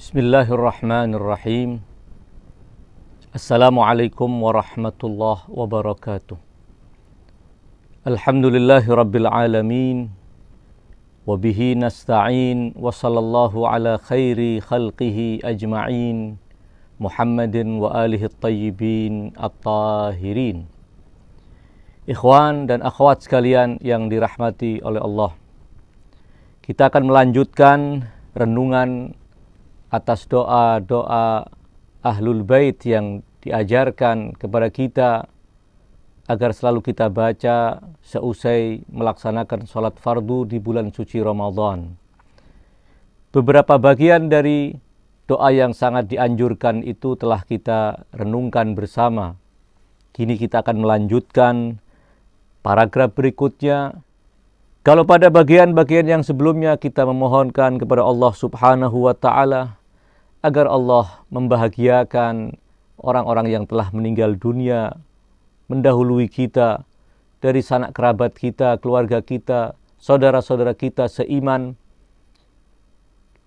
Bismillahirrahmanirrahim. Assalamualaikum warahmatullahi wabarakatuh. Alhamdulillahi rabbil alamin. Wabihi nasta'in. Wa sallallahu ala khairi khalqihi ajma'in. Muhammadin wa alihi tayyibin at-tahirin. Ikhwan dan akhwat sekalian yang dirahmati oleh Allah, kita akan melanjutkan renungan atas doa-doa Ahlul Bait yang diajarkan kepada kita agar selalu kita baca seusai melaksanakan sholat fardu di bulan suci Ramadan. Beberapa bagian dari doa yang sangat dianjurkan itu telah kita renungkan bersama. Kini kita akan melanjutkan paragraf berikutnya. Kalau pada bagian-bagian yang sebelumnya kita memohonkan kepada Allah Subhanahu wa Ta'ala agar Allah membahagiakan orang-orang yang telah meninggal dunia mendahului kita, dari sanak kerabat kita, keluarga kita, saudara-saudara kita seiman.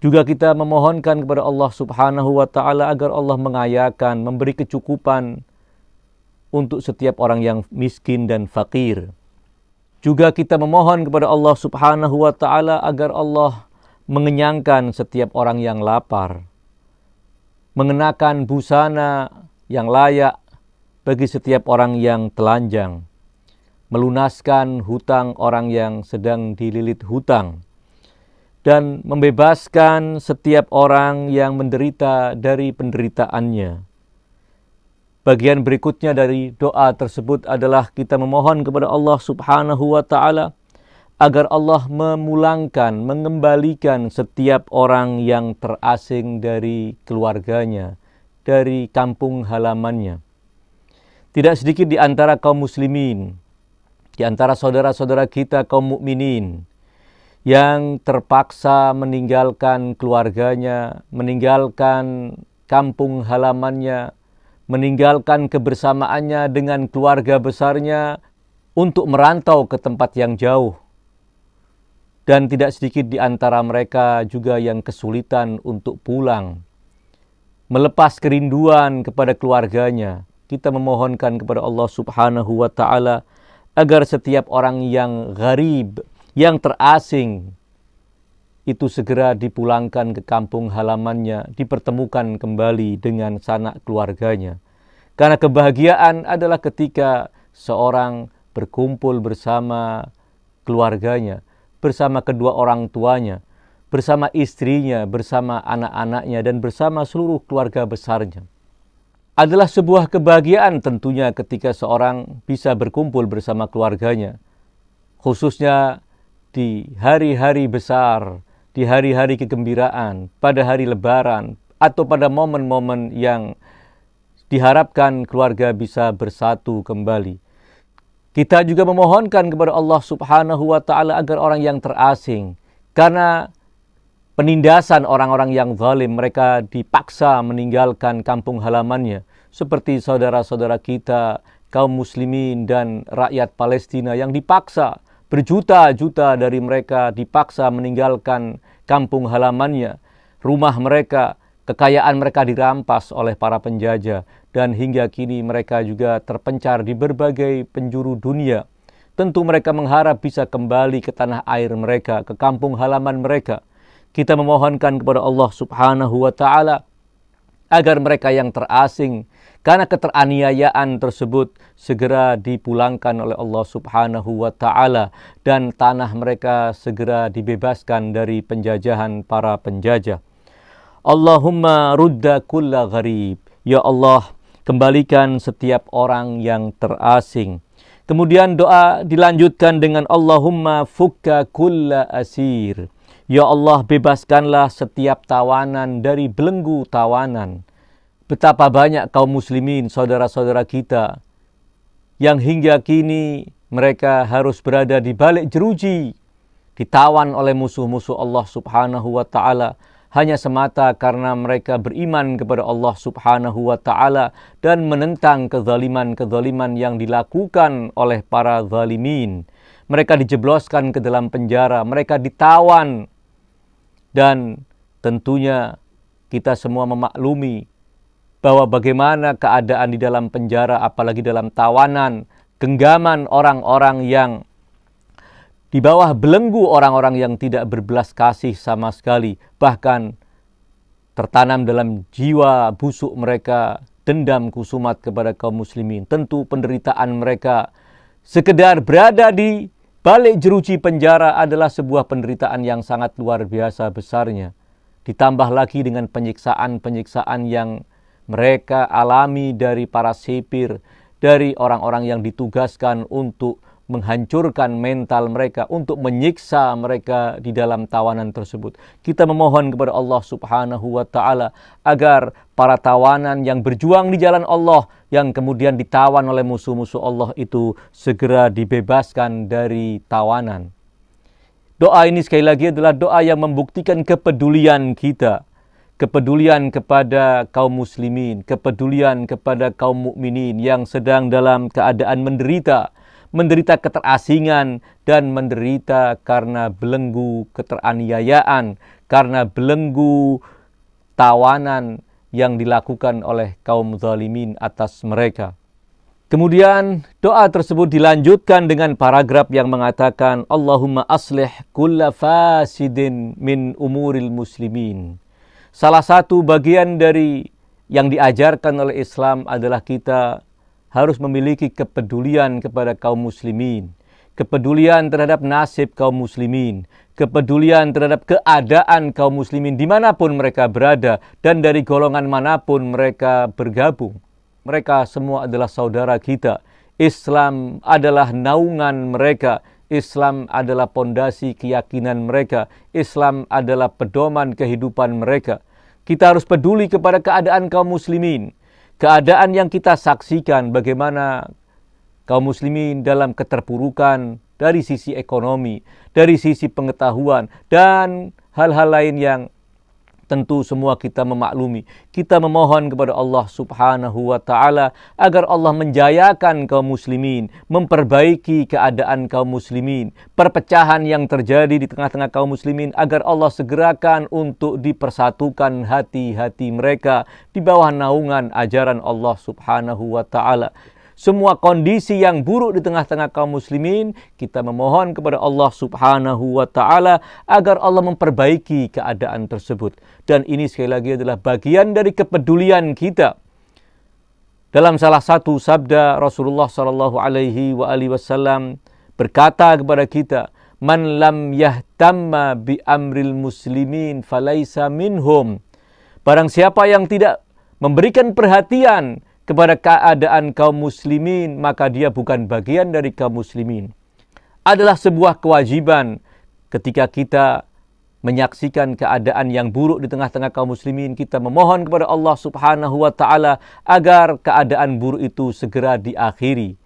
Juga kita memohonkan kepada Allah Subhanahu wa Ta'ala agar Allah mengayakan, memberi kecukupan untuk setiap orang yang miskin dan fakir. Juga kita memohon kepada Allah Subhanahu wa Ta'ala agar Allah mengenyangkan setiap orang yang lapar, mengenakan busana yang layak bagi setiap orang yang telanjang, melunaskan hutang orang yang sedang dililit hutang, dan membebaskan setiap orang yang menderita dari penderitaannya. Bagian berikutnya dari doa tersebut adalah kita memohon kepada Allah Subhanahu wa Ta'ala agar Allah memulangkan, mengembalikan setiap orang yang terasing dari keluarganya, dari kampung halamannya. Tidak sedikit di antara kaum muslimin, di antara saudara-saudara kita kaum mukminin yang terpaksa meninggalkan keluarganya, meninggalkan kampung halamannya, meninggalkan kebersamaannya dengan keluarga besarnya untuk merantau ke tempat yang jauh. Dan tidak sedikit di antara mereka juga yang kesulitan untuk pulang, melepas kerinduan kepada keluarganya. Kita memohonkan kepada Allah Subhanahu wa Ta'ala agar setiap orang yang gharib, yang terasing, itu segera dipulangkan ke kampung halamannya, dipertemukan kembali dengan sanak keluarganya. Karena kebahagiaan adalah ketika seorang berkumpul bersama keluarganya, bersama kedua orang tuanya, bersama istrinya, bersama anak-anaknya, dan bersama seluruh keluarga besarnya. Adalah sebuah kebahagiaan tentunya ketika seorang bisa berkumpul bersama keluarganya, khususnya di hari-hari besar, di hari-hari kegembiraan, pada hari lebaran, atau pada momen-momen yang diharapkan keluarga bisa bersatu kembali. Kita juga memohonkan kepada Allah Subhanahu wa Ta'ala agar orang yang terasing, karena penindasan orang-orang yang zalim, mereka dipaksa meninggalkan kampung halamannya, seperti saudara-saudara kita, kaum muslimin dan rakyat Palestina yang dipaksa. Berjuta-juta dari mereka dipaksa meninggalkan kampung halamannya, rumah mereka, kekayaan mereka dirampas oleh para penjajah, dan hingga kini mereka juga terpencar di berbagai penjuru dunia. Tentu mereka mengharap bisa kembali ke tanah air mereka, ke kampung halaman mereka. Kita memohonkan kepada Allah Subhanahu wa Ta'ala agar mereka yang terasing karena keteraniayaan tersebut segera dipulangkan oleh Allah Subhanahu wa Ta'ala, dan tanah mereka segera dibebaskan dari penjajahan para penjajah. Allahumma rudda kulla gharib. Ya Allah, kembalikan setiap orang yang terasing. Kemudian doa dilanjutkan dengan Allahumma fukka kulla asir. Ya Allah, bebaskanlah setiap tawanan dari belenggu tawanan. Betapa banyak kaum muslimin, saudara-saudara kita, yang hingga kini mereka harus berada di balik jeruji, ditawan oleh musuh-musuh Allah Subhanahu wa Ta'ala, hanya semata karena mereka beriman kepada Allah Subhanahu wa Ta'ala dan menentang kezaliman-kezaliman yang dilakukan oleh para zalimin. Mereka dijebloskan ke dalam penjara, mereka ditawan, dan tentunya Kita semua memaklumi bahwa bagaimana keadaan di dalam penjara, apalagi dalam tawanan, genggaman orang-orang yang di bawah belenggu orang-orang yang tidak berbelas kasih sama sekali. Bahkan tertanam dalam jiwa busuk mereka dendam kusumat kepada kaum muslimin. Tentu penderitaan mereka sekedar berada di balik jeruji penjara adalah sebuah penderitaan yang sangat luar biasa besarnya. Ditambah lagi dengan penyiksaan-penyiksaan yang mereka alami dari para sipir, dari orang-orang yang ditugaskan untuk menghancurkan mental mereka, untuk menyiksa mereka di dalam tawanan tersebut. Kita memohon kepada Allah Subhanahu wa Ta'ala agar para tawanan yang berjuang di jalan Allah, yang kemudian ditawan oleh musuh-musuh Allah itu segera dibebaskan dari tawanan. Doa ini sekali lagi adalah doa yang membuktikan kepedulian kita, kepedulian kepada kaum muslimin, kepedulian kepada kaum mukminin yang sedang dalam keadaan menderita keterasingan dan menderita karena belenggu keteraniayaan, karena belenggu tawanan yang dilakukan oleh kaum zalimin atas mereka. Kemudian doa tersebut dilanjutkan dengan paragraf yang mengatakan Allahumma aslih kulla fasidin min umuril muslimin. Salah satu bagian dari yang diajarkan oleh Islam adalah kita harus memiliki kepedulian kepada kaum muslimin, kepedulian terhadap nasib kaum muslimin, kepedulian terhadap keadaan kaum muslimin dimanapun mereka berada dan dari golongan manapun mereka bergabung. Mereka semua adalah saudara kita. Islam adalah naungan mereka. Islam adalah pondasi keyakinan mereka. Islam adalah pedoman kehidupan mereka. Kita harus peduli kepada keadaan kaum muslimin. Keadaan yang kita saksikan bagaimana kaum muslimin dalam keterpurukan dari sisi ekonomi, dari sisi pengetahuan, dan hal-hal lain yang tentu semua kita memaklumi. Kita memohon kepada Allah Subhanahu wa Ta'ala agar Allah menjayakan kaum muslimin, memperbaiki keadaan kaum muslimin, perpecahan yang terjadi di tengah-tengah kaum muslimin agar Allah segerakan untuk dipersatukan hati-hati mereka di bawah naungan ajaran Allah Subhanahu wa Ta'ala. Semua kondisi yang buruk di tengah-tengah kaum muslimin, kita memohon kepada Allah Subhanahu wa Ta'ala agar Allah memperbaiki keadaan tersebut. Dan ini sekali lagi adalah bagian dari kepedulian kita. Dalam salah satu sabda Rasulullah sallallahu alaihi wasallam berkata kepada kita, "Man lam yahtamma bi amril muslimin falaisa minhum." Barang siapa yang tidak memberikan perhatian kepada keadaan kaum muslimin, maka dia bukan bagian dari kaum muslimin. Adalah sebuah kewajiban ketika kita menyaksikan keadaan yang buruk di tengah-tengah kaum muslimin, kita memohon kepada Allah Subhanahu wa Ta'ala agar keadaan buruk itu segera diakhiri.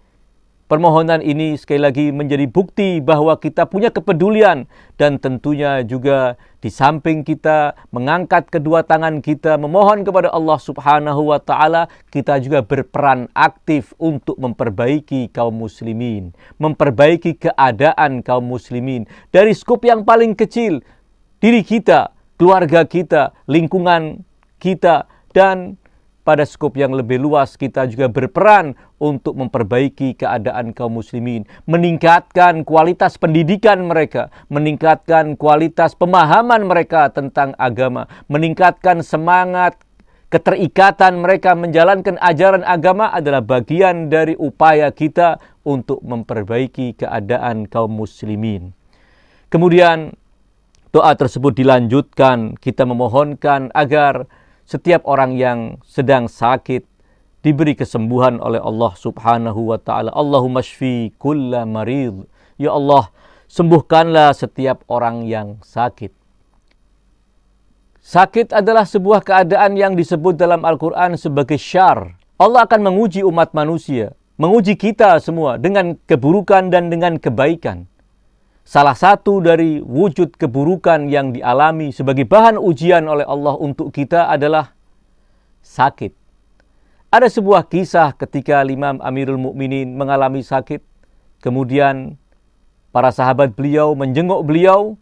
Permohonan ini sekali lagi menjadi bukti bahwa kita punya kepedulian dan tentunya juga di samping kita mengangkat kedua tangan kita memohon kepada Allah Subhanahu wa Ta'ala, kita juga berperan aktif untuk memperbaiki kaum muslimin, memperbaiki keadaan kaum muslimin dari skup yang paling kecil, diri kita, keluarga kita, lingkungan kita, dan pada skop yang lebih luas kita juga berperan untuk memperbaiki keadaan kaum muslimin, meningkatkan kualitas pendidikan mereka, meningkatkan kualitas pemahaman mereka tentang agama, meningkatkan semangat keterikatan mereka menjalankan ajaran agama adalah bagian dari upaya kita untuk memperbaiki keadaan kaum muslimin. Kemudian doa tersebut dilanjutkan, kita memohonkan agar setiap orang yang sedang sakit diberi kesembuhan oleh Allah Subhanahu wa Ta'ala. Allahumma shfi kulla marid. Ya Allah, sembuhkanlah setiap orang yang sakit. Sakit adalah sebuah keadaan yang disebut dalam Al-Quran sebagai syar. Allah akan menguji umat manusia, menguji kita semua dengan keburukan dan dengan kebaikan. Salah satu dari wujud keburukan yang dialami sebagai bahan ujian oleh Allah untuk kita adalah sakit. Ada sebuah kisah ketika Imam Amirul Mukminin mengalami sakit. Kemudian para sahabat beliau menjenguk beliau.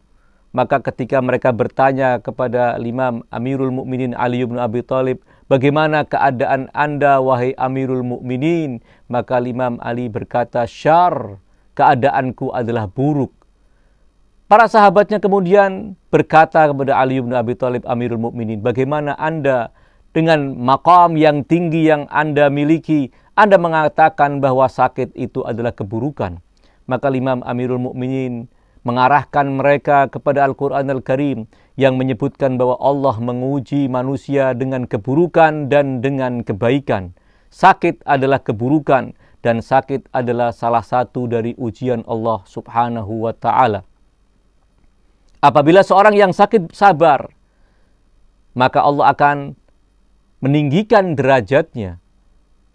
Maka ketika mereka bertanya kepada Imam Amirul Mukminin Ali bin Abi Thalib, bagaimana keadaan Anda wahai Amirul Mukminin? Maka Imam Ali berkata, syar, keadaanku adalah buruk. Para sahabatnya kemudian berkata kepada Ali bin Abi Thalib, Amirul Mukminin, bagaimana Anda dengan maqam yang tinggi yang Anda miliki, Anda mengatakan bahwa sakit itu adalah keburukan? Maka Imam Amirul Mukminin mengarahkan mereka kepada Al-Quran Al-Karim yang menyebutkan bahwa Allah menguji manusia dengan keburukan dan dengan kebaikan. Sakit adalah keburukan dan sakit adalah salah satu dari ujian Allah Subhanahu wa Ta'ala. Apabila seorang yang sakit sabar, maka Allah akan meninggikan derajatnya.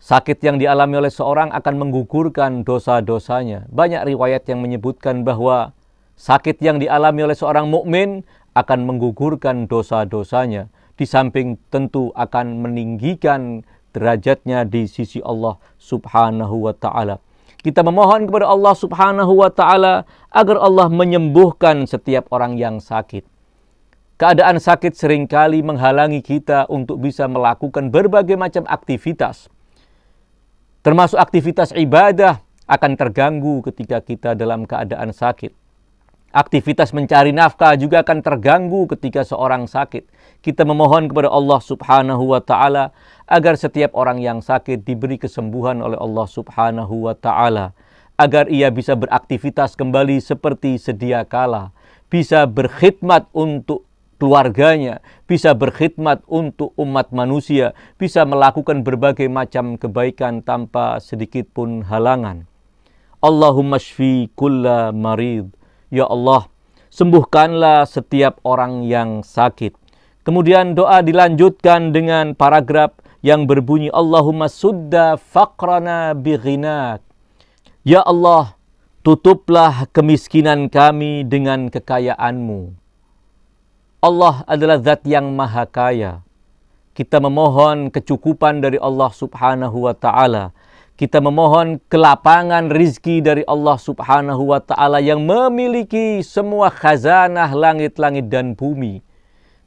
Sakit yang dialami oleh seorang akan menggugurkan dosa-dosanya. Banyak riwayat yang menyebutkan bahwa sakit yang dialami oleh seorang mukmin akan menggugurkan dosa-dosanya. Di samping tentu akan meninggikan derajatnya di sisi Allah Subhanahu wa Ta'ala. Kita memohon kepada Allah Subhanahu wa Ta'ala agar Allah menyembuhkan setiap orang yang sakit. Keadaan sakit seringkali menghalangi kita untuk bisa melakukan berbagai macam aktivitas. Termasuk aktivitas ibadah akan terganggu ketika kita dalam keadaan sakit. Aktivitas mencari nafkah juga akan terganggu ketika seorang sakit. Kita memohon kepada Allah Subhanahu wa Ta'ala agar setiap orang yang sakit diberi kesembuhan oleh Allah Subhanahu wa Ta'ala, agar ia bisa beraktivitas kembali seperti sedia kala, bisa berkhidmat untuk keluarganya, bisa berkhidmat untuk umat manusia, bisa melakukan berbagai macam kebaikan tanpa sedikit pun halangan. Allahumma shfi kulla marid. Ya Allah, sembuhkanlah setiap orang yang sakit. Kemudian doa dilanjutkan dengan paragraf yang berbunyi, Allahumma sudda faqrana bighinak. Ya Allah, tutuplah kemiskinan kami dengan kekayaan-Mu. Allah adalah zat yang maha kaya. Kita memohon kecukupan dari Allah Subhanahu wa Ta'ala. Kita memohon kelapangan rizki dari Allah Subhanahu wa Ta'ala yang memiliki semua khazanah langit-langit dan bumi.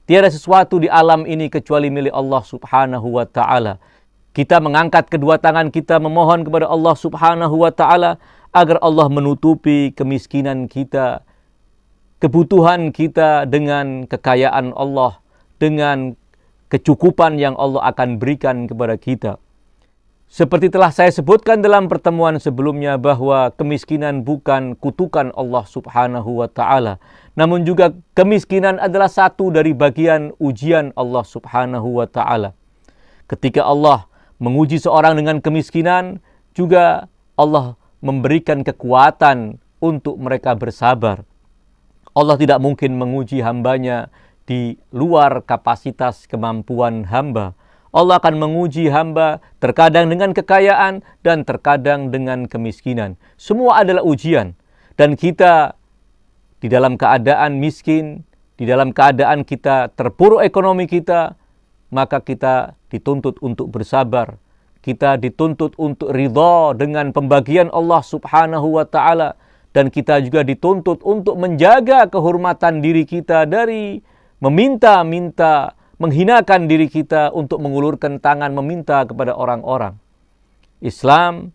Tiada sesuatu di alam ini kecuali milik Allah Subhanahu wa Ta'ala. Kita mengangkat kedua tangan kita memohon kepada Allah Subhanahu wa Ta'ala agar Allah menutupi kemiskinan kita, kebutuhan kita dengan kekayaan Allah, dengan kecukupan yang Allah akan berikan kepada kita. Seperti telah saya sebutkan dalam pertemuan sebelumnya bahwa kemiskinan bukan kutukan Allah Subhanahu wa Ta'ala, namun juga kemiskinan adalah satu dari bagian ujian Allah Subhanahu wa Ta'ala. Ketika Allah menguji seorang dengan kemiskinan, juga Allah memberikan kekuatan untuk mereka bersabar. Allah tidak mungkin menguji hambanya di luar kapasitas kemampuan hamba. Allah akan menguji hamba terkadang dengan kekayaan dan terkadang dengan kemiskinan. Semua adalah ujian. Dan kita di dalam keadaan miskin, di dalam keadaan kita terpuruk ekonomi kita, maka kita dituntut untuk bersabar. Kita dituntut untuk ridha dengan pembagian Allah Subhanahu wa Ta'ala. Dan kita juga dituntut untuk menjaga kehormatan diri kita dari meminta-minta, menghinakan diri kita untuk mengulurkan tangan meminta kepada orang-orang. Islam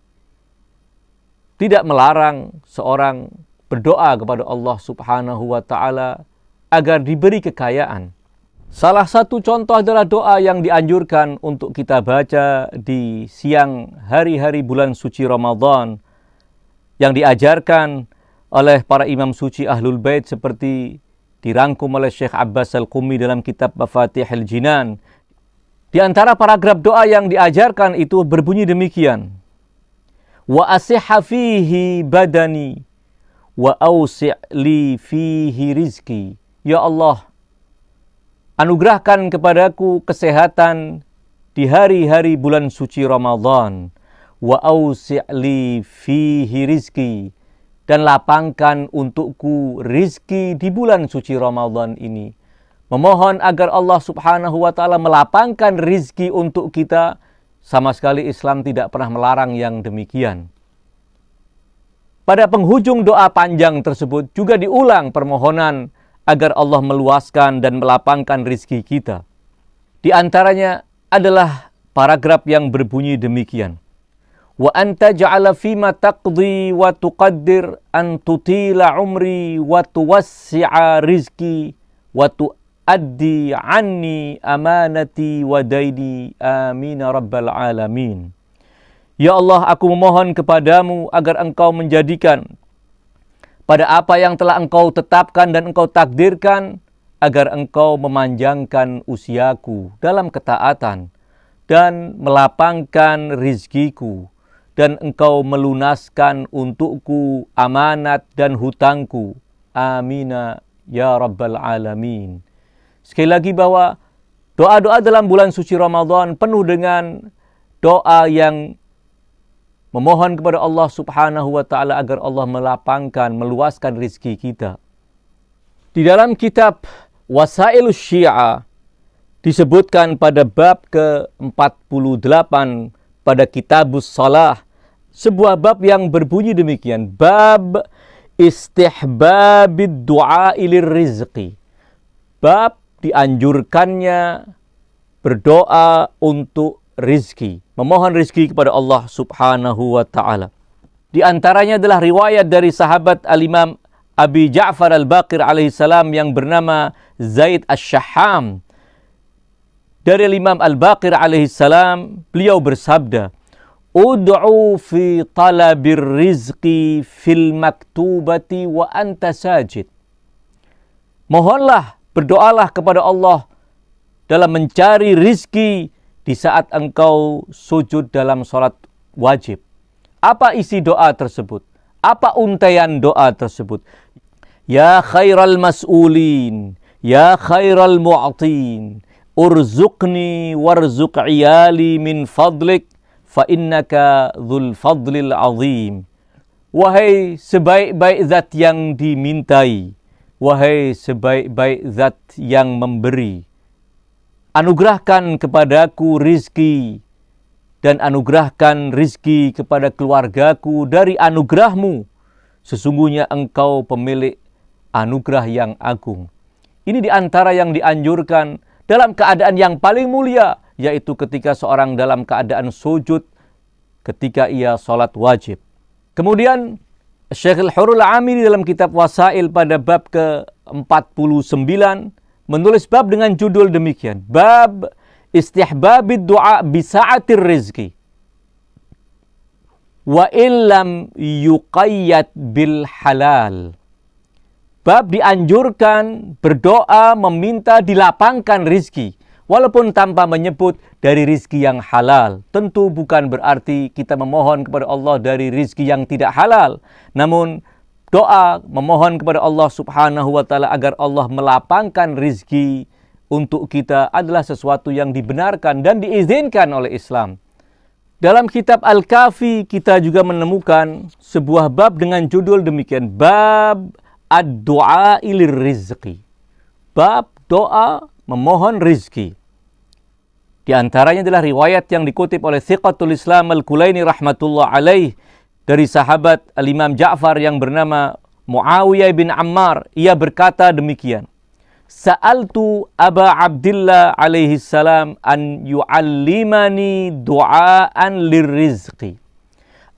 tidak melarang seorang berdoa kepada Allah Subhanahu wa Ta'ala agar diberi kekayaan. Salah satu contoh adalah doa yang dianjurkan untuk kita baca di siang hari-hari bulan suci Ramadan yang diajarkan oleh para imam suci Ahlul Bait seperti dirangkum oleh Syekh Abbas Al-Qummi dalam kitab Mafatihul Jinan. Di antara paragraf doa yang diajarkan itu berbunyi demikian. Wa asihha fihi badani wa awsi' li fihi rizki. Ya Allah, anugerahkan kepadaku kesehatan di hari-hari bulan suci Ramadan. Wa awsi' li fihi rizki. Dan lapangkan untukku rizki di bulan suci Ramadan ini. Memohon agar Allah Subhanahu wa Ta'ala melapangkan rizki untuk kita. Sama sekali Islam tidak pernah melarang yang demikian. Pada penghujung doa panjang tersebut juga diulang permohonan agar Allah meluaskan dan melapangkan rizki kita. Di antaranya adalah paragraf yang berbunyi demikian. Wa anta ja'ala fima taqdi wa tuqaddir an tutila umri wa tuwassi'a rizki wa tuaddi anni amanati wa daini amin rabbal alamin. Ya Allah, aku memohon kepadamu agar engkau menjadikan pada apa yang telah engkau tetapkan dan engkau takdirkan, agar engkau memanjangkan usiaku dalam ketaatan dan melapangkan rizkiku, dan engkau melunaskan untukku amanat dan hutangku. Amina ya rabbal alamin. Sekali lagi bahwa doa-doa dalam bulan suci Ramadan penuh dengan doa yang memohon kepada Allah subhanahu wa ta'ala agar Allah melapangkan, meluaskan rizki kita. Di dalam kitab Wasailus Syiah disebutkan pada bab ke-48 pada Kitabus Shalah, sebuah bab yang berbunyi demikian. Bab istihbabid du'a ilir rizqi. Bab dianjurkannya berdoa untuk rizki, memohon rizki kepada Allah subhanahu wa ta'ala. Di antaranya adalah riwayat dari sahabat Al-Imam Abi Ja'far Al-Baqir alaihissalam yang bernama Zaid Ash-Shahham. Dari Imam Al-Baqir alaihissalam, beliau bersabda, Ud'u fi talabir rizqi fil maktubati wa anta sajid. Mohonlah, berdoalah kepada Allah dalam mencari rizki di saat engkau sujud dalam sholat wajib. Apa isi doa tersebut? Apa untaian doa tersebut? Ya khairal mas'ulin, ya khairal mu'atin, urzuqni warzuq iyali min fadlik, fa innaka dzul fadlil azim. Wahai sebaik-baik zat yang dimintai, wahai sebaik-baik zat yang memberi, anugerahkan kepadaku rizki dan anugerahkan rizki kepada keluargaku dari anugerahmu. Sesungguhnya engkau pemilik anugerah yang agung. Ini di antara yang dianjurkan dalam keadaan yang paling mulia, yaitu ketika seorang dalam keadaan sujud ketika ia sholat wajib. Kemudian Syekh Al-Hurul Amili dalam kitab Wasail pada bab ke-49 menulis bab dengan judul demikian. Bab istihbabid du'a bisa'atir rizki wa illam yuqayyad bil halal. Bab dianjurkan berdoa meminta dilapangkan rizki, walaupun tanpa menyebut dari rizki yang halal. Tentu bukan berarti kita memohon kepada Allah dari rizki yang tidak halal. Namun doa memohon kepada Allah subhanahu wa ta'ala agar Allah melapangkan rizki untuk kita adalah sesuatu yang dibenarkan dan diizinkan oleh Islam. Dalam kitab Al-Kafi kita juga menemukan sebuah bab dengan judul demikian. Bab ad-du'a ilir rizqi. Bab doa memohon rizki. Di antaranya adalah riwayat yang dikutip oleh Thiqatul Islam Al-Kulaini rahmatullah alaih dari sahabat Al-Imam Ja'far yang bernama Muawiyah bin Ammar. Ia berkata demikian. Sa'altu Aba Abdillah alaihi salam an yu'allimani du'aan lirrizqi.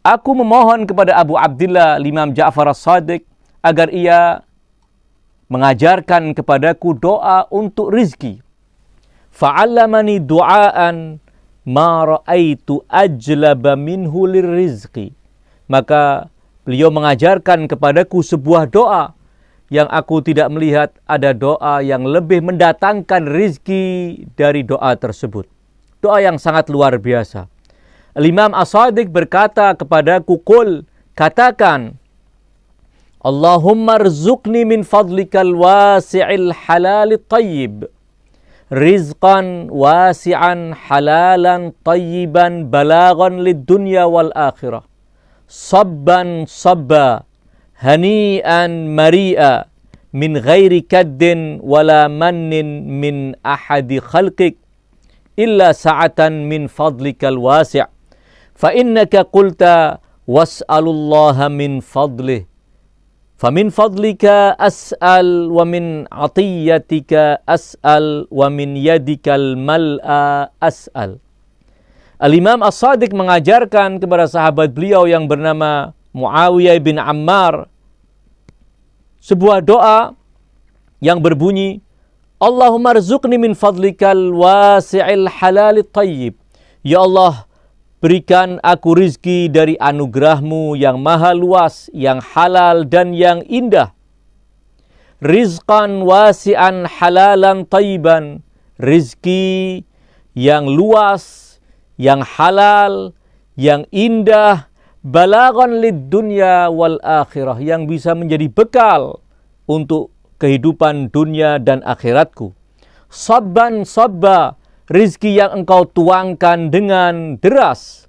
Aku memohon kepada Abu Abdillah Imam Ja'far As-Sadiq agar ia mengajarkan kepadaku doa untuk rizki. Fa'allamani du'aan ma ra'aitu ajlaba minhu lirrizqi. Maka beliau mengajarkan kepadaku sebuah doa yang aku tidak melihat ada doa yang lebih mendatangkan rizki dari doa tersebut. Doa yang sangat luar biasa. Imam As-Sadiq berkata kepadaku, Qul, katakan, Allahumma rzuqni min fadlikal wasi'il halal tayyib. Rizqan wasi'an halalan tayyiban balagan lid dunya wal akhirah. Sabban sabba hani'an mari'a min ghairi kaddin wala mannin min ahadi khalqik illa sa'atan min fadlikal wasi' fa innaka qulta was'alullaha min fadlih Famin fadlika as'al wa min atiyatika as'al wa min yadikal mal'a as'al. Al-Imam As-Shadiq mengajarkan kepada sahabat beliau yang bernama Muawiyah bin Ammar sebuah doa yang berbunyi, Allahumma rzuqni min fadlikal wasi'il halalil tayyib. Ya Allah, berikan aku rizki dari anugerahmu yang maha luas, yang halal dan yang indah. Rizqan wasi'an halalan tayyiban. Rizki yang luas, yang halal, yang indah. Balagan lid dunya wal akhirah. Yang bisa menjadi bekal untuk kehidupan dunia dan akhiratku. Sabban sabba. Rizki yang engkau tuangkan dengan deras.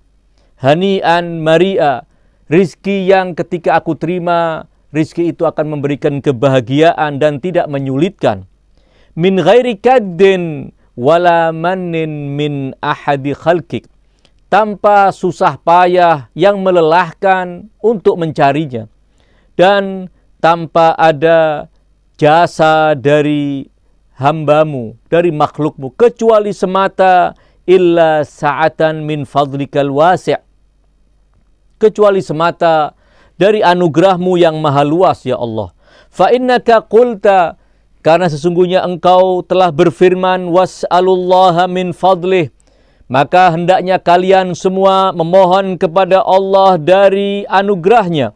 Hani'an mari'a. Rizki yang ketika aku terima, rizki itu akan memberikan kebahagiaan dan tidak menyulitkan. Min ghairi kaddin wala mannin min ahadi khalqik. Tanpa susah payah yang melelahkan untuk mencarinya. Dan tanpa ada jasa dari hambamu, dari makhlukmu, kecuali semata illa sa'atan min fadlikal wasi'. Kecuali semata dari anugerahmu yang maha luas, ya Allah. Fa innaka qulta, karena sesungguhnya engkau telah berfirman, was'alullaha min fadlih. Maka hendaknya kalian semua memohon kepada Allah dari anugerahnya.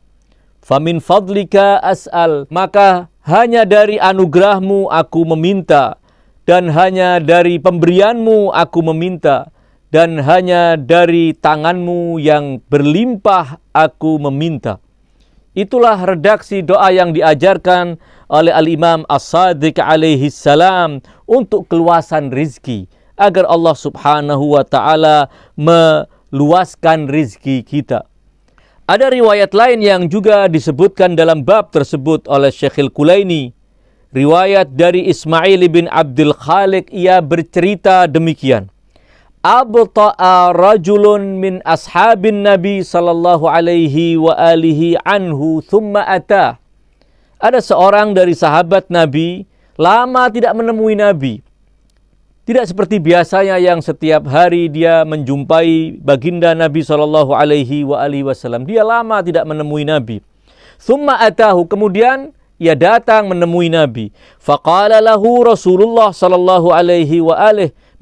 Fa min fadlika as'al, maka hanya dari anugerahmu aku meminta, dan hanya dari pemberianmu aku meminta, dan hanya dari tanganmu yang berlimpah aku meminta. Itulah redaksi doa yang diajarkan oleh Al-Imam As-Shadiq alaihi salam untuk keluasan rizki, agar Allah subhanahu wa ta'ala meluaskan rizki kita. Ada riwayat lain yang juga disebutkan dalam bab tersebut oleh Syekhul Kulaini. Riwayat dari Ismail bin Abdul Khaliq, ia bercerita demikian. Abta'a rajulun min ashabin Nabi sallallahu alaihi wa alihi anhu thumma atah. Ada seorang dari sahabat Nabi lama tidak menemui Nabi. Tidak seperti biasanya yang setiap hari dia menjumpai baginda Nabi SAW. Dia lama tidak menemui Nabi. Thumma atahu, kemudian ia datang menemui Nabi. Faqala lahu Rasulullah SAW.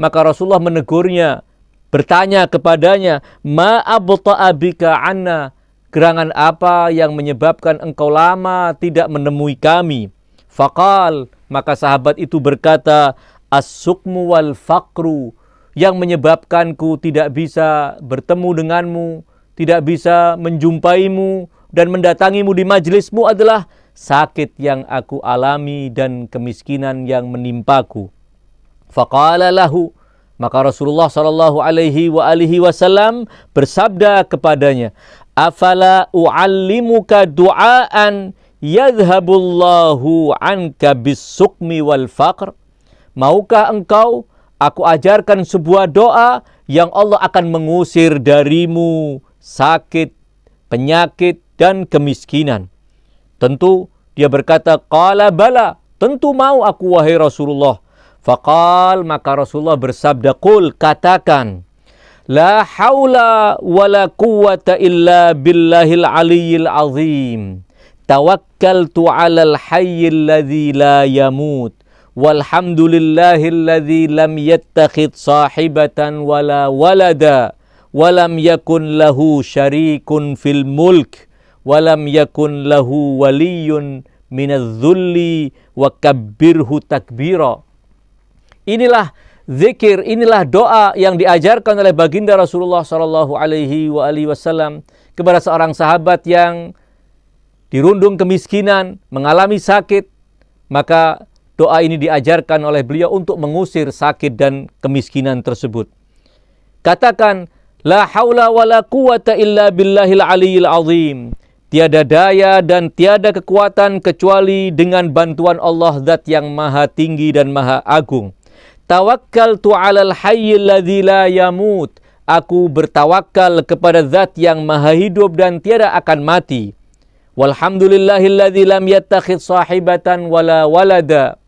Maka Rasulullah menegurnya, bertanya kepadanya, ma abta'a bika anna, gerangan apa yang menyebabkan engkau lama tidak menemui kami? Faqal, maka sahabat itu berkata, as-sukmu wal faqru, yang menyebabkanku tidak bisa bertemu denganmu, tidak bisa menjumpaimu dan mendatangimu di majlismu adalah sakit yang aku alami dan kemiskinan yang menimpaku. Faqala lahu, maka Rasulullah sallallahu alaihi wasallam bersabda kepadanya, afala u'allimuka du'aan yadhhabullahu anka bis-sukmi wal faqr. Maukah engkau aku ajarkan sebuah doa yang Allah akan mengusir darimu sakit, penyakit, dan kemiskinan? Tentu dia berkata, qala bala, tentu mau aku wahai Rasulullah. Faqal, maka Rasulullah bersabda, qul, katakan, la haula wa la quwwata illa billahil aliyyil azim. Tawakkaltu alal hayyil ladzi la yamut. Walhamdulillahilladzi lam yattakhidh sahibatan wala walada walam yakun lahu syarikun fil mulk walam yakun lahu waliyyun minadh-dhulli wa kabbirhu takbira. Inilah zikir, inilah doa yang diajarkan oleh baginda Rasulullah sallallahu alaihi wasallam kepada seorang sahabat yang dirundung kemiskinan, mengalami sakit. Maka doa ini diajarkan oleh beliau untuk mengusir sakit dan kemiskinan tersebut. Katakan, la haula wa la quwata illa billahil aliyyil azim. Tiada daya dan tiada kekuatan kecuali dengan bantuan Allah Zat yang maha tinggi dan maha agung. Tawakkaltu alal hayyil ladzi la yamut. Aku bertawakal kepada Zat yang maha hidup dan tiada akan mati. Walhamdulillahilladzi lam yattakhidz sahibatan wala walada.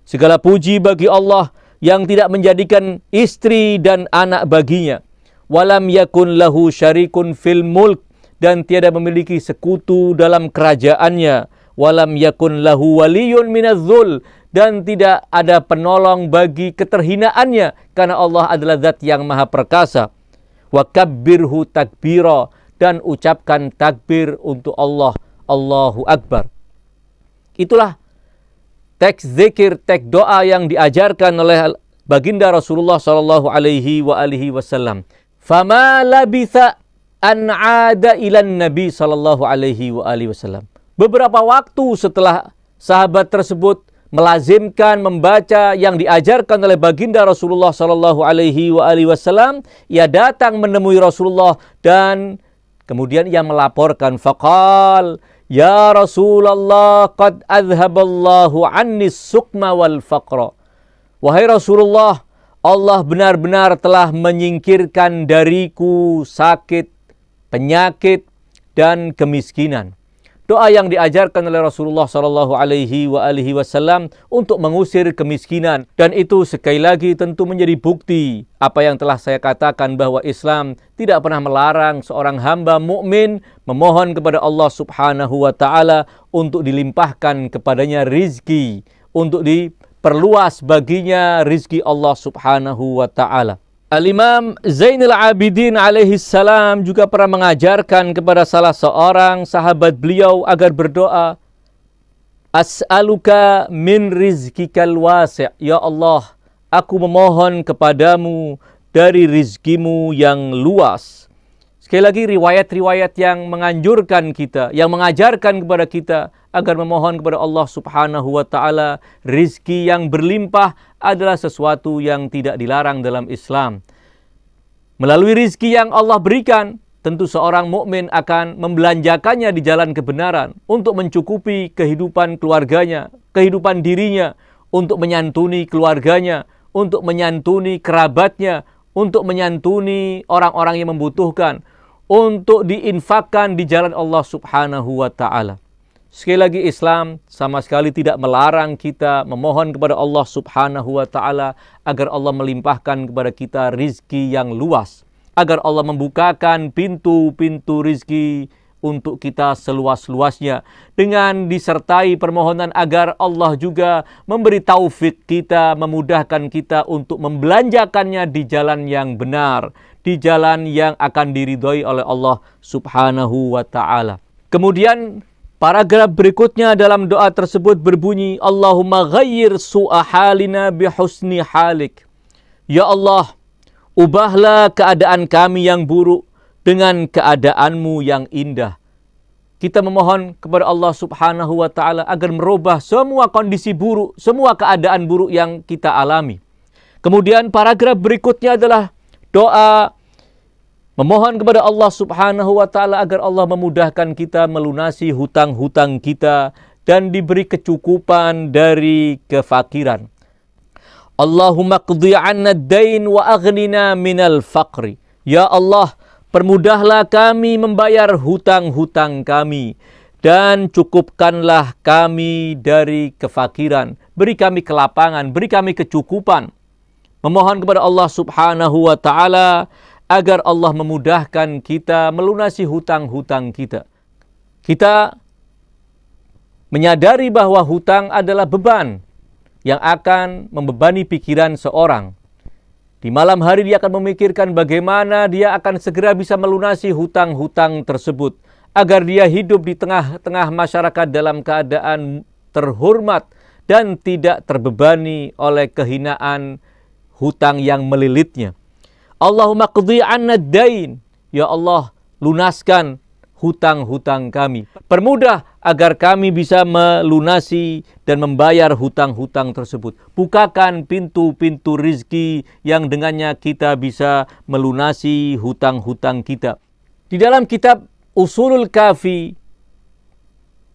Segala puji bagi Allah yang tidak menjadikan istri dan anak baginya. Walam yakun lahu syarikun fil mulk, dan tiada memiliki sekutu dalam kerajaannya. Walam yakun lahu waliyun minadz-dzul, dan tidak ada penolong bagi keterhinaannya, karena Allah adalah zat yang maha perkasa. Wa kabbirhu takbira, dan ucapkan takbir untuk Allah, Allahu Akbar. Itulah teks zikir, teks doa yang diajarkan oleh baginda Rasulullah sallallahu alaihi wasallam. Fama labitha an 'ada ilan Nabi sallallahu alaihi wasallam. Beberapa waktu setelah sahabat tersebut melazimkan membaca yang diajarkan oleh baginda Rasulullah sallallahu alaihi wasallam, ia datang menemui Rasulullah dan kemudian ia melaporkan, faqal, ya Rasulullah, qad azhaballahu annis sukma wal faqra. Wahai Rasulullah, Allah benar-benar telah menyingkirkan dariku sakit, penyakit, dan kemiskinan. Doa yang diajarkan oleh Rasulullah sallallahu alaihi wasallam untuk mengusir kemiskinan, dan itu sekali lagi tentu menjadi bukti apa yang telah saya katakan, bahwa Islam tidak pernah melarang seorang hamba mukmin memohon kepada Allah Subhanahu wa taala untuk dilimpahkan kepadanya rizki, untuk diperluas baginya rizki Allah Subhanahu wa taala. Al-Imam Zainul Abidin alaihi salam juga pernah mengajarkan kepada salah seorang sahabat beliau agar berdoa, As'aluka min rizkikal wasi'. Ya Allah, aku memohon kepadamu dari rizkimu yang luas. Sekali lagi, riwayat-riwayat yang menganjurkan kita, yang mengajarkan kepada kita agar memohon kepada Allah Subhanahu wa taala rizki yang berlimpah adalah sesuatu yang tidak dilarang dalam Islam. Melalui rizki yang Allah berikan, tentu seorang mukmin akan membelanjakannya di jalan kebenaran untuk mencukupi kehidupan keluarganya, kehidupan dirinya, untuk menyantuni keluarganya, untuk menyantuni kerabatnya, untuk menyantuni orang-orang yang membutuhkan, untuk diinfakkan di jalan Allah Subhanahu wa taala. Sekali lagi, Islam sama sekali tidak melarang kita memohon kepada Allah Subhanahu wa taala agar Allah melimpahkan kepada kita rizki yang luas, agar Allah membukakan pintu-pintu rizki untuk kita seluas-luasnya, dengan disertai permohonan agar Allah juga memberi taufik kita, memudahkan kita untuk membelanjakannya di jalan yang benar, di jalan yang akan diridhoi oleh Allah Subhanahu wa taala. Kemudian paragraf berikutnya dalam doa tersebut berbunyi, Allahumma ghayyir su'a halina bihusni halik. Ya Allah, ubahlah keadaan kami yang buruk dengan keadaanmu yang indah. Kita memohon kepada Allah Subhanahu wa taala agar merubah semua kondisi buruk, semua keadaan buruk yang kita alami. Kemudian paragraf berikutnya adalah doa memohon kepada Allah Subhanahu wa taala agar Allah memudahkan kita melunasi hutang-hutang kita dan diberi kecukupan dari kefakiran. Allahumma qdi 'anna ad-dain wa aghnina minal faqri. Ya Allah, permudahlah kami membayar hutang-hutang kami dan cukupkanlah kami dari kefakiran. Beri kami kelapangan, beri kami kecukupan. Memohon kepada Allah Subhanahu wa taala agar Allah memudahkan kita melunasi hutang-hutang kita. Kita menyadari bahwa hutang adalah beban yang akan membebani pikiran seorang. Di malam hari dia akan memikirkan bagaimana dia akan segera bisa melunasi hutang-hutang tersebut, agar dia hidup di tengah-tengah masyarakat dalam keadaan terhormat dan tidak terbebani oleh kehinaan hutang yang melilitnya. Allahumma qdi 'anna ad-dain. Ya Allah, lunaskan hutang-hutang kami. Permudah agar kami bisa melunasi dan membayar hutang-hutang tersebut. Bukakan pintu-pintu rizki yang dengannya kita bisa melunasi hutang-hutang kita. Di dalam kitab Usulul Kafi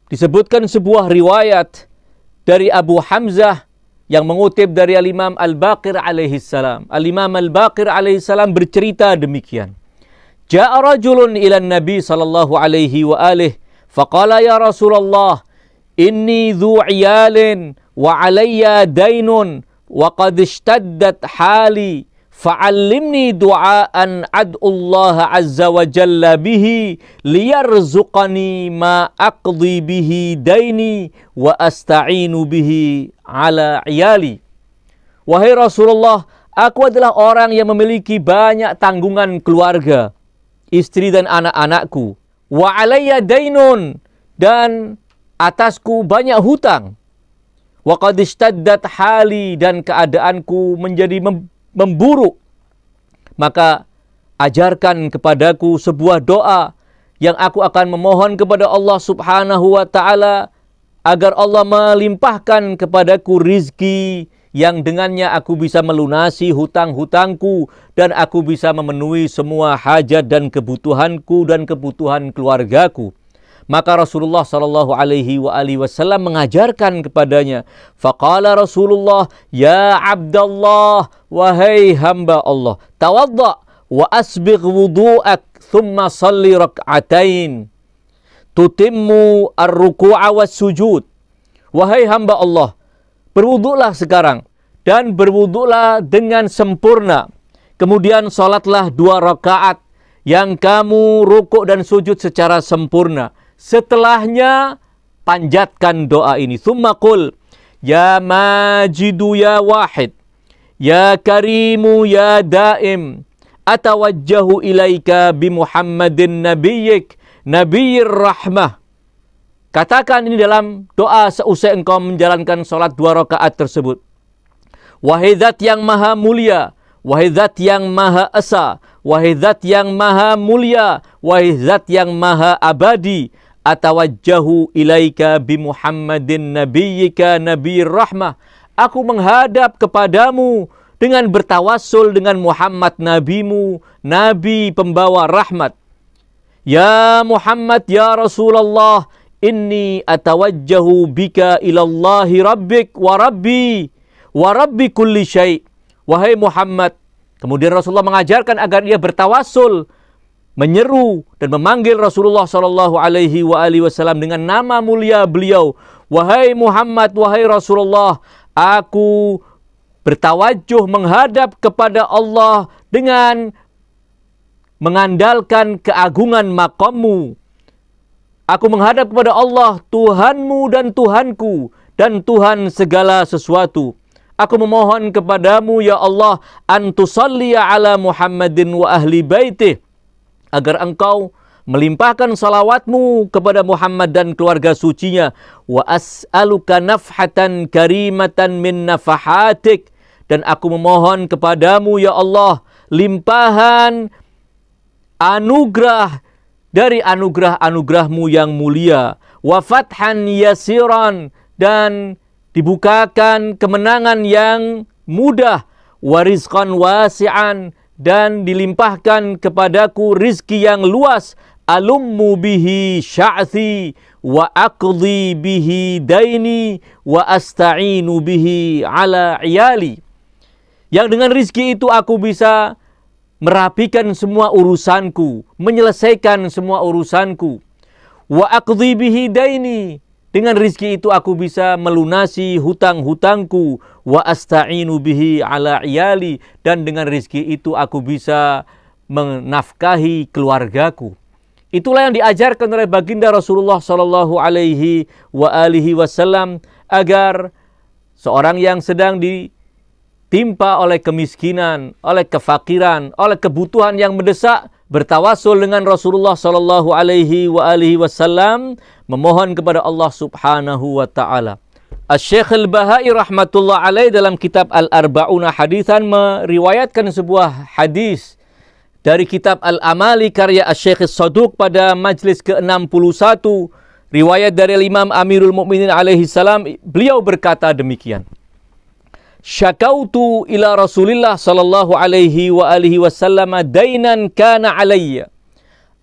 disebutkan sebuah riwayat dari Abu Hamzah yang mengutip dari Al-Imam Al-Baqir alaihi salam. Al-Imam Al-Baqir alaihi salam bercerita demikian. Ja'a rajulun ila Nabi sallallahu alaihi wa alihi Faqala ya Rasulullah, inni dhu iyalin wa alayya dainun wa qad ishtaddat hali fa'allimni du'aan ad'ullaha azza wa jalla bihi liyarzuqani ma aqdi bihi daini wa asta'inu bihi ala iyali. Wahai Rasulullah, aku adalah orang yang memiliki banyak tanggungan keluarga, istri dan anak-anakku. Wa alayya dainun, dan atasku banyak hutang. Wa qad ishtaddat hali, dan keadaanku menjadi memburuk. Maka ajarkan kepadaku sebuah doa yang aku akan memohon kepada Allah Subhanahu wa taala agar Allah melimpahkan kepadaku rizki yang dengannya aku bisa melunasi hutang-hutangku dan aku bisa memenuhi semua hajat dan kebutuhanku dan kebutuhan keluargaku. Maka Rasulullah sallallahu alaihi wasallam mengajarkan kepadanya. Faqala Rasulullah, ya Abdallah, wahai hamba Allah, tawadda wa asbigh wudu'ak thumma salli rak'atain tutimmu ar-ruku'a was sujud. Wahai hamba Allah, berwuduklah sekarang dan berwuduklah dengan sempurna. Kemudian salatlah 2 rakaat yang kamu rukuk dan sujud secara sempurna. Setelahnya panjatkan doa ini. Tsumma qul ya majidu ya wahid ya karimu ya daim atawajjahu ilaika bi Muhammadin nabiyyik nabiyyir rahmah. Katakan ini dalam doa seusai engkau menjalankan salat 2 rakaat tersebut. Wahai Zat yang maha mulia, wahai Zat yang maha esa, wahai Zat yang maha mulia, wahai Zat yang maha abadi, atawajjahu ilaika bi Muhammadin nabiyyika nabiyyir rahmah. Aku menghadap kepadamu dengan bertawassul dengan Muhammad nabimu, nabi pembawa rahmat. Ya Muhammad ya Rasulullah, inni atawajjahu bika ilallahi rabbik wa rabbi kulli syai'. Wahai Muhammad, kemudian Rasulullah mengajarkan agar ia bertawassul, menyeru dan memanggil Rasulullah sallallahu alaihi wasallam dengan nama mulia beliau. Wahai Muhammad, wahai Rasulullah, aku bertawajjuh menghadap kepada Allah dengan mengandalkan keagungan maqammu. Aku menghadap kepada Allah, Tuhanmu dan Tuhanku dan Tuhan segala sesuatu. Aku memohon kepadamu ya Allah, antusalliya ala Muhammadin wa ahli baitih, agar engkau melimpahkan salawatmu kepada Muhammad dan keluarga sucinya. Wa as'aluka nafhatan karimatan min nafahatik, dan aku memohon kepadamu ya Allah limpahan anugerah dari anugerah-anugerahmu yang mulia. Wa fathan yasiran, dan dibukakan kemenangan yang mudah. Wa rizqan wasi'an, dan dilimpahkan kepadaku rizki yang luas. Alummu bihi sya'thi wa aqdi bihi daini wa asta'inu bihi ala iyali. Yang dengan rizki itu aku bisa merapikan semua urusanku, menyelesaikan semua urusanku. Wa aqdi bihi daini, dengan rizki itu aku bisa melunasi hutang-hutangku. Wa asta'inu bihi ala iyali, dan dengan rizki itu aku bisa menafkahi keluargaku. Itulah yang diajarkan oleh baginda Rasulullah sallallahu alaihi wasallam, agar seorang yang sedang ditimpa oleh kemiskinan, oleh kefakiran, oleh kebutuhan yang mendesak, bertawassul dengan Rasulullah sallallahu alaihi wasallam, memohon kepada Allah Subhanahu wa taala. Asy-Syaikh Al-Bahai rahmatullah alaih dalam kitab Al-Arba'una Haditsan meriwayatkan sebuah hadis dari kitab Al-Amali karya Asy-Syaikh As-Saduq pada majlis ke-61, riwayat dari Imam Amirul Mukminin alaihi salam. Beliau berkata demikian: Syakautu ila Rasulillah sallallahu alaihi wasallam dainan kana alayya.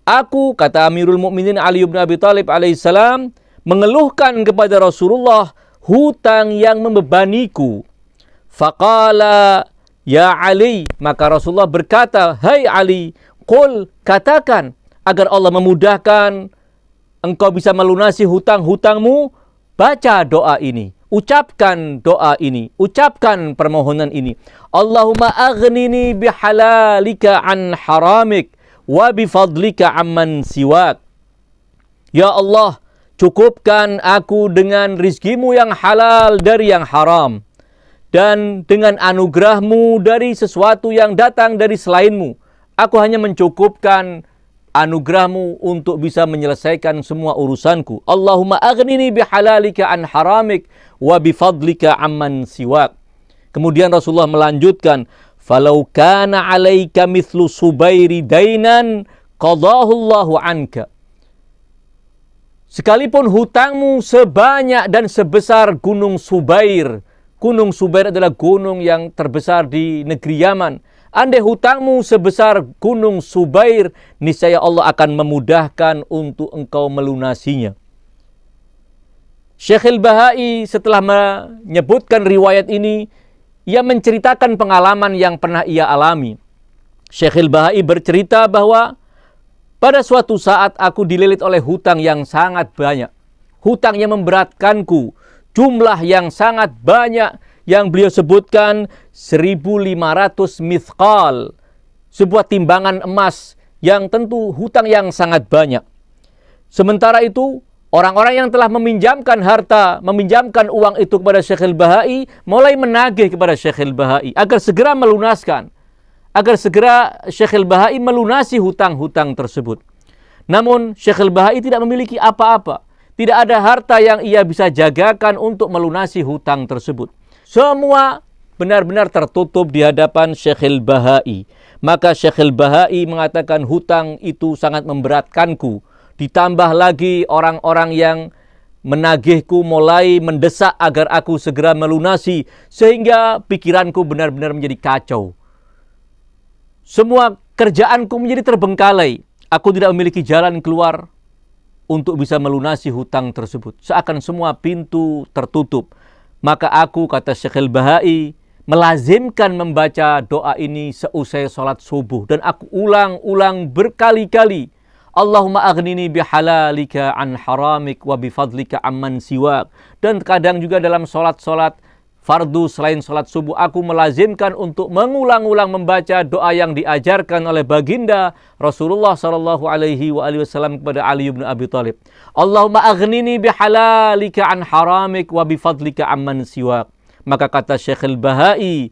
Aku, kata Amirul Mukminin Ali bin Abi Thalib alaihi salam, mengeluhkan kepada Rasulullah hutang yang membebaniku. Faqala ya Ali, maka Rasulullah berkata, hai Ali, qul, katakan agar Allah memudahkan engkau bisa melunasi hutang-hutangmu, baca doa ini. Ucapkan doa ini, ucapkan permohonan ini. Allahumma aghnini bihalalika an haramik wa bifadlika amman siwak. Ya Allah, cukupkan aku dengan rizkimu yang halal dari yang haram, dan dengan anugerahmu dari sesuatu yang datang dari selainmu. Aku hanya mencukupkan anugerahmu untuk bisa menyelesaikan semua urusanku. Allahumma aghnini bihalalika an haramik wa bifadlika amman siwak. Kemudian Rasulullah melanjutkan, falau kana alaika mithlu subairi dainan qadahu Allahu anka. Sekalipun hutangmu sebanyak dan sebesar gunung Subair. Gunung Subair adalah gunung yang terbesar di negeri Yaman. Andai hutangmu sebesar gunung Subair, niscaya Allah akan memudahkan untuk engkau melunasinya. Syekh Al-Bahai setelah menyebutkan riwayat ini, ia menceritakan pengalaman yang pernah ia alami. Syekh Al-Bahai bercerita bahwa pada suatu saat aku dililit oleh hutang yang sangat banyak. Hutang yang memberatkanku, jumlah yang sangat banyak, yang beliau sebutkan 1.500 mithqal, sebuah timbangan emas yang tentu hutang yang sangat banyak. Sementara itu, orang-orang yang telah meminjamkan harta, meminjamkan uang itu kepada Syekh Al-Bahai, mulai menagih kepada Syekh Al-Bahai agar segera melunaskan, agar segera Syekh Al-Bahai melunasi hutang-hutang tersebut. Namun Syekh Al-Bahai tidak memiliki apa-apa, tidak ada harta yang ia bisa jagakan untuk melunasi hutang tersebut. Semua benar-benar tertutup di hadapan Syekh Al-Bahai. Maka Syekh Al-Bahai mengatakan hutang itu sangat memberatkanku. Ditambah lagi orang-orang yang menagihku mulai mendesak agar aku segera melunasi, sehingga pikiranku benar-benar menjadi kacau. Semua kerjaanku menjadi terbengkalai. Aku tidak memiliki jalan keluar untuk bisa melunasi hutang tersebut. Seakan semua pintu tertutup. Maka aku, kata Syekh Al-Bahai, melazimkan membaca doa ini seusai sholat subuh. Dan aku ulang-ulang berkali-kali. Allahumma aghnini bihalalika an haramik wa bifadlika amman siwak. Dan kadang juga dalam sholat-sholat fardu selain sholat subuh, aku melazimkan untuk mengulang-ulang membaca doa yang diajarkan oleh baginda Rasulullah SAW kepada Ali bin Abi Thalib. Allahumma aghnini bihalalika an haramik wa bifadlika amman siwak. Maka kata Syekh Al-Bahai,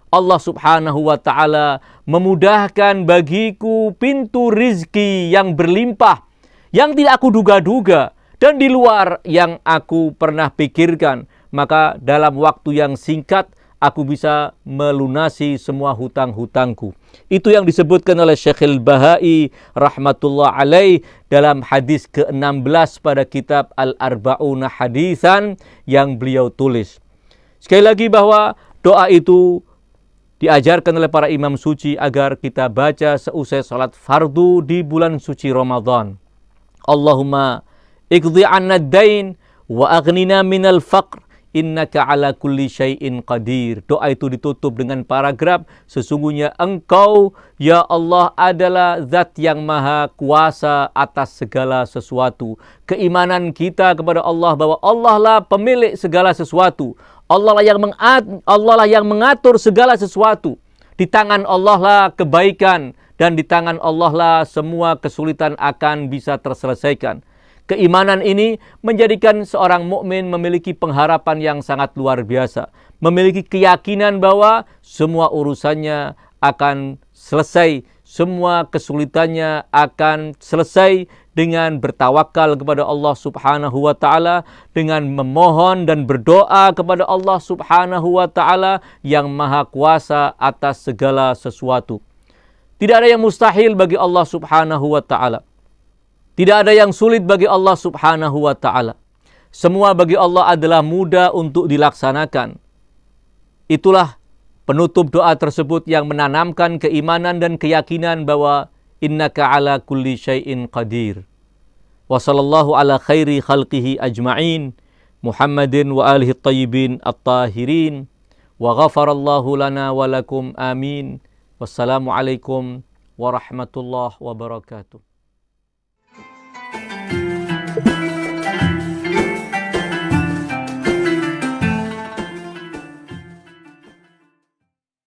Allah subhanahu wa ta'ala memudahkan bagiku pintu rizki yang berlimpah, yang tidak aku duga-duga, dan di luar yang aku pernah pikirkan. Maka dalam waktu yang singkat aku bisa melunasi semua hutang-hutangku. Itu yang disebutkan oleh Syekh Al-Bahai rahmatullah alaih dalam hadis ke-16 pada kitab Al-Arba'una Haditsan yang beliau tulis. Sekali lagi bahwa doa itu diajarkan oleh para imam suci agar kita baca seusai salat fardu di bulan suci Ramadan. Allahumma iqdi 'anna ad-dain wa aghnina minal faqr innaka ala kulli syai'in qadir. Doa itu ditutup dengan paragraf, sesungguhnya engkau ya Allah adalah zat yang maha kuasa atas segala sesuatu. Keimanan kita kepada Allah bahwa Allah lah pemilik segala sesuatu. Allah lah yang mengatur segala sesuatu. Di tangan Allah lah kebaikan, dan di tangan Allah lah semua kesulitan akan bisa terselesaikan. Keimanan ini menjadikan seorang mukmin memiliki pengharapan yang sangat luar biasa. Memiliki keyakinan bahwa semua urusannya akan selesai. Semua kesulitannya akan selesai dengan bertawakal kepada Allah subhanahu wa ta'ala. Dengan memohon dan berdoa kepada Allah subhanahu wa ta'ala yang maha kuasa atas segala sesuatu. Tidak ada yang mustahil bagi Allah subhanahu wa ta'ala. Tidak ada yang sulit bagi Allah subhanahu wa ta'ala. Semua bagi Allah adalah mudah untuk dilaksanakan. Itulah penutup doa tersebut yang menanamkan keimanan dan keyakinan bahwa innaka ala kulli syai'in qadir. Wa sallallahu ala khairi khalqihi ajma'in. Muhammadin wa alihi tayyibin at-tahirin. Wa ghafarallahu lana wa lakum amin. Wassalamualaikum warahmatullahi wabarakatuh.